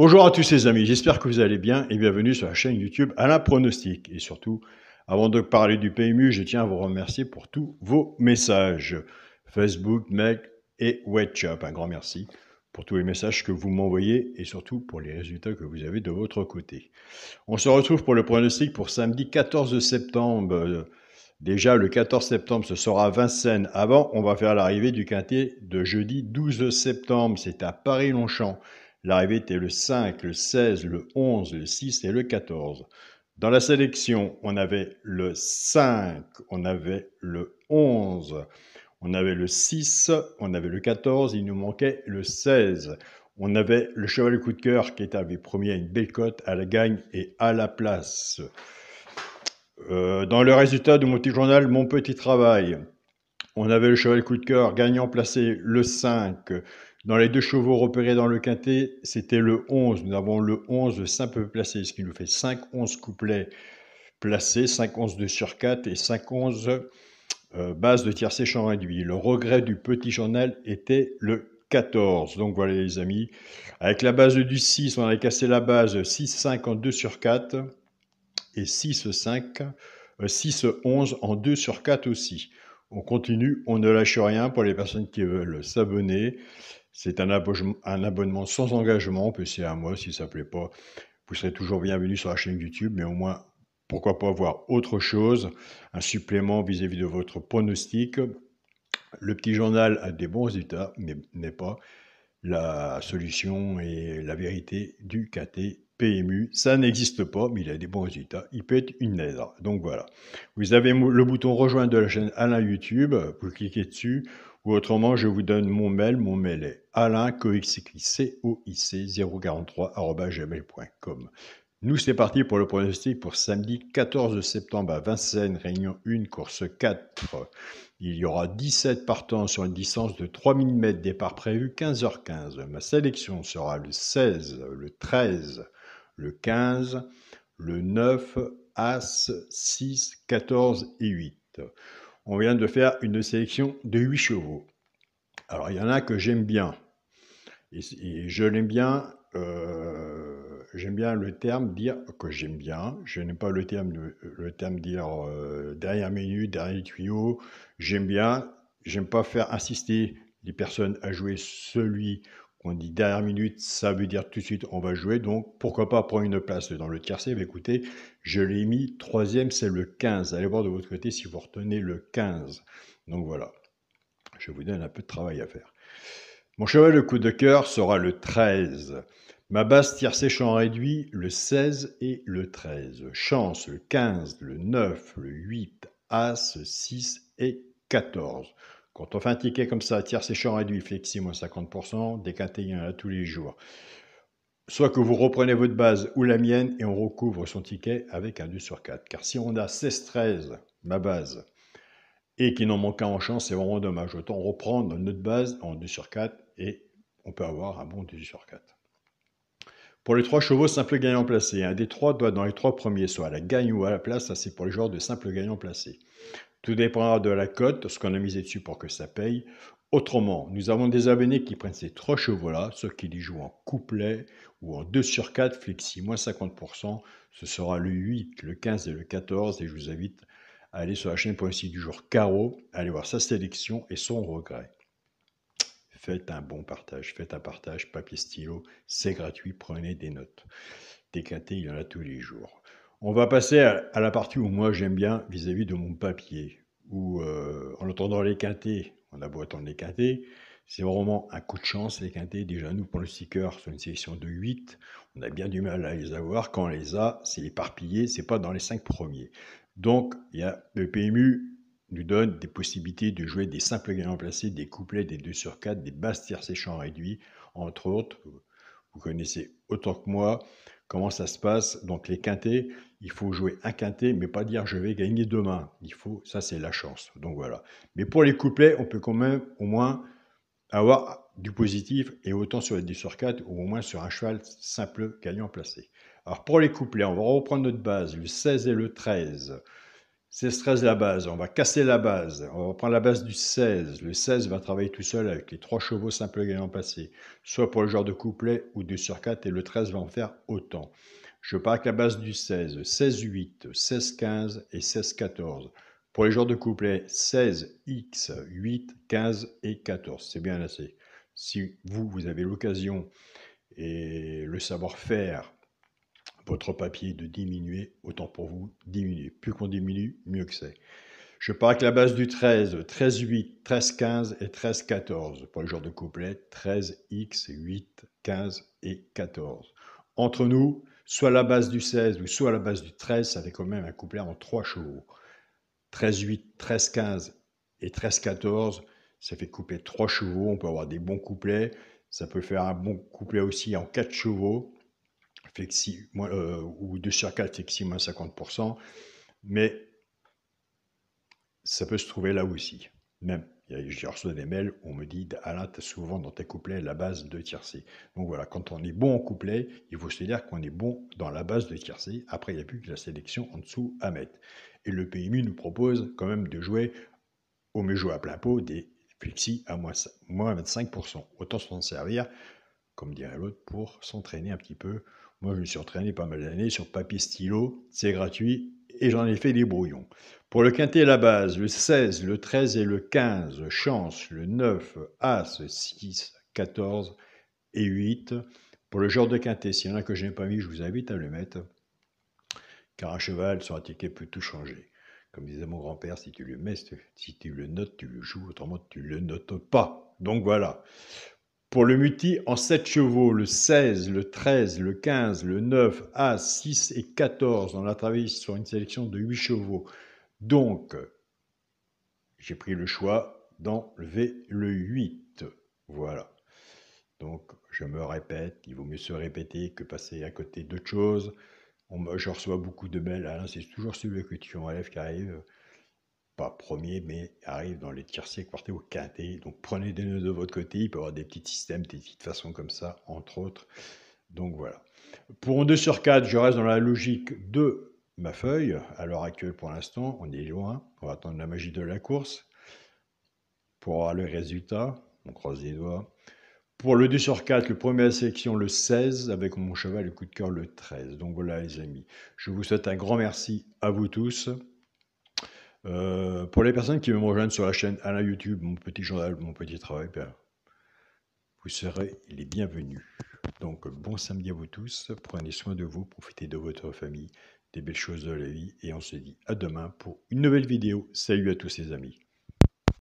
Bonjour à tous les amis, j'espère que vous allez bien et bienvenue sur la chaîne YouTube Alain Pronostic. Et surtout, avant de parler du PMU, je tiens à vous remercier pour tous vos messages. Facebook, mail et WhatsApp, un grand merci pour tous les messages que vous m'envoyez et surtout pour les résultats que vous avez de votre côté. On se retrouve pour le pronostic pour samedi 14 septembre. Déjà, le 14 septembre, ce sera à Vincennes. Avant, on va faire l'arrivée du quintet de jeudi 12 septembre. C'est à Paris-Longchamp. L'arrivée était le 5, le 16, le 11, le 6 et le 14. Dans la sélection, on avait le 5, on avait le 11, on avait le 6, on avait le 14, il nous manquait le 16. On avait le cheval coup de cœur qui avait promis à une belle cote à la gagne et à la place. Dans le résultat de mon petit journal, mon petit travail, on avait le cheval coup de cœur gagnant placé le 5. Dans les deux chevaux repérés dans le quintet, c'était le 11. Nous avons le 11 simple placé, ce qui nous fait 5-11 couplets placés, 5-11 2 sur 4 et 5-11 base de tiercé champ réduit. Le regret du petit journal était le 14. Donc voilà les amis. Avec la base du 6, on a cassé la base 6-5 en 2 sur 4 et 6-5, 6-11 en 2 sur 4 aussi. On continue, on ne lâche rien pour les personnes qui veulent s'abonner. C'est un abonnement sans engagement, on peut essayer à moi si ça ne plaît pas. Vous serez toujours bienvenu sur la chaîne YouTube, mais au moins, pourquoi pas voir autre chose, un supplément vis-à-vis de votre pronostic. Le petit journal a des bons résultats, mais n'est pas la solution et la vérité du KT PMU. Ça n'existe pas, mais il a des bons résultats. Il peut être une aide. Donc voilà. Vous avez le bouton rejoindre de la chaîne Alain YouTube. Vous cliquez dessus. Ou autrement, je vous donne mon mail. Mon mail est alain.coic043@gmail.com. Nous, c'est parti pour le pronostic pour samedi 14 septembre à Vincennes, réunion 1, course 4. Il y aura 17 partants sur une distance de 3000 mètres, départ prévu 15h15. Ma sélection sera le 16, le 13, le 15, le 9, As, 6, 14 et 8. On vient de faire une sélection de 8 chevaux. Alors, il y en a que j'aime bien. Et je l'aime bien. J'aime bien le terme dire que j'aime bien. Je n'aime pas le terme dire dernière minute, dernier tuyau. J'aime bien. J'aime pas faire insister les personnes à jouer celui qu'on dit dernière minute. Ça veut dire tout de suite on va jouer. Donc pourquoi pas prendre une place dans le tiercé. Mais écoutez, je l'ai mis troisième, c'est le 15. Allez voir de votre côté si vous retenez le 15. Donc voilà. Je vous donne un peu de travail à faire. Mon cheval de coup de cœur sera le 13. Ma base tiercé champ réduit le 16 et le 13. Chance le 15, le 9, le 8, As, 6 et 14. Quand on fait un ticket comme ça, tiercé champ réduit, flexi moins 50%, décanté, il y en a tous les jours. Soit que vous reprenez votre base ou la mienne et on recouvre son ticket avec un 2 sur 4. Car si on a 16-13, ma base, et qu'il n'en manque qu'un en chance, c'est vraiment dommage. Autant reprendre notre base en 2 sur 4 et on peut avoir un bon 2 sur 4. Pour les 3 chevaux, simple gagnant placé. Un des 3 doit dans les 3 premiers, soit à la gagne ou à la place. Ça, c'est pour les joueurs de simple gagnant placé. Tout dépendra de la cote, ce qu'on a misé dessus pour que ça paye. Autrement, nous avons des abonnés qui prennent ces 3 chevaux-là, ceux qui les jouent en couplet ou en 2 sur 4, flexi, moins 50%. Ce sera le 8, le 15 et le 14. Et je vous invite à aller sur la chaîne pronostic du jour Caro, aller voir sa sélection et son regret. Faites un bon partage, faites un partage, papier stylo, c'est gratuit, prenez des notes. Décanté, il y en a tous les jours. On va passer à la partie où moi j'aime bien vis-à-vis de mon papier, où en attendant les quintés, on a beau attendre les quintés, c'est vraiment un coup de chance les quintés. Déjà nous pour le sticker sur une sélection de 8, on a bien du mal à les avoir. Quand on les a, c'est éparpillé, c'est pas dans les 5 premiers. Donc il y a le PMU nous donne des possibilités de jouer des simples gagnants placés, des couplets, des 2 sur 4, des basses tiercés champs réduits, entre autres. Vous connaissez autant que moi comment ça se passe. Donc les quintés, il faut jouer un quintet, mais pas dire je vais gagner demain. Ça c'est la chance. Donc voilà. Mais pour les couplets, on peut quand même au moins avoir du positif, et autant sur les 2 sur 4, ou au moins sur un cheval simple gagnant placé. Alors pour les couplets, on va reprendre notre base, le 16 et le 13. C'est 13 la base, on va casser la base, on va prendre la base du 16. Le 16 va travailler tout seul avec les 3 chevaux simple gagnant passé, soit pour le genre de couplet ou 2 sur 4, et le 13 va en faire autant. Je pars avec la base du 16, 16-8, 16-15 et 16-14. Pour les genres de couplet, 16, X, 8, 15 et 14. C'est bien assez. Si vous avez l'occasion et le savoir-faire, votre papier de diminuer, autant pour vous diminuer. Plus qu'on diminue, mieux que c'est. Je pars avec la base du 13, 13-8, 13-15 et 13-14. Pour le genre de couplet, 13X, 8, 15 et 14. Entre nous, soit la base du 16 ou soit la base du 13, ça fait quand même un couplet en 3 chevaux. 13-8, 13-15 et 13-14, ça fait couplet 3 chevaux. On peut avoir des bons couplets. Ça peut faire un bon couplet aussi en 4 chevaux. Flexi, ou 2 sur 4, flexi moins 50%. Mais ça peut se trouver là aussi. Même, j'ai reçu des mails où on me dit Alain, tu as souvent dans tes couplets la base de tiercé. Donc voilà, quand on est bon en couplet, il faut se dire qu'on est bon dans la base de tiercé. Après, il n'y a plus que la sélection en dessous à mettre. Et le PMU nous propose quand même de jouer, au mieux jouer à plein pot, des flexi à moins 25%. Autant s'en servir, comme dirait l'autre, pour s'entraîner un petit peu. Moi, je me suis entraîné pas mal d'années sur papier stylo, c'est gratuit, et j'en ai fait des brouillons. Pour le quintet, la base, le 16, le 13 et le 15, chance, le 9, as, 6, 14 et 8. Pour le genre de quintet, s'il y en a que je n'ai pas mis, je vous invite à le mettre, car un cheval sur un ticket peut tout changer. Comme disait mon grand-père, si tu le mets, si tu le notes, tu le joues, autrement tu le notes pas. Donc voilà. Pour le multi en 7 chevaux, le 16, le 13, le 15, le 9, As, 6 et 14. On a travaillé sur une sélection de 8 chevaux. Donc, j'ai pris le choix d'enlever le 8. Voilà. Donc, je me répète, il vaut mieux se répéter que passer à côté d'autres choses. Je reçois beaucoup de mails. Alain, c'est toujours celui que tu enlèves qui arrive. Pas premier, mais arrive dans les tiercés, quartés ou quintés. Donc prenez des nœuds de votre côté, il peut y avoir des petits systèmes, des petites façons comme ça, entre autres. Donc voilà. Pour un 2 sur 4, je reste dans la logique de ma feuille. À l'heure actuelle, pour l'instant, on est loin. On va attendre la magie de la course pour avoir le résultat. On croise les doigts. Pour le 2 sur 4, le premier à la sélection, le 16, avec mon cheval, le coup de cœur, le 13. Donc voilà les amis. Je vous souhaite un grand merci à vous tous. Pour les personnes qui veulent me rejoindre sur la chaîne Alain YouTube, mon petit journal, mon petit travail, ben, vous serez les bienvenus. Donc bon samedi à vous tous, prenez soin de vous, profitez de votre famille, des belles choses de la vie, et on se dit à demain pour une nouvelle vidéo. Salut à tous les amis.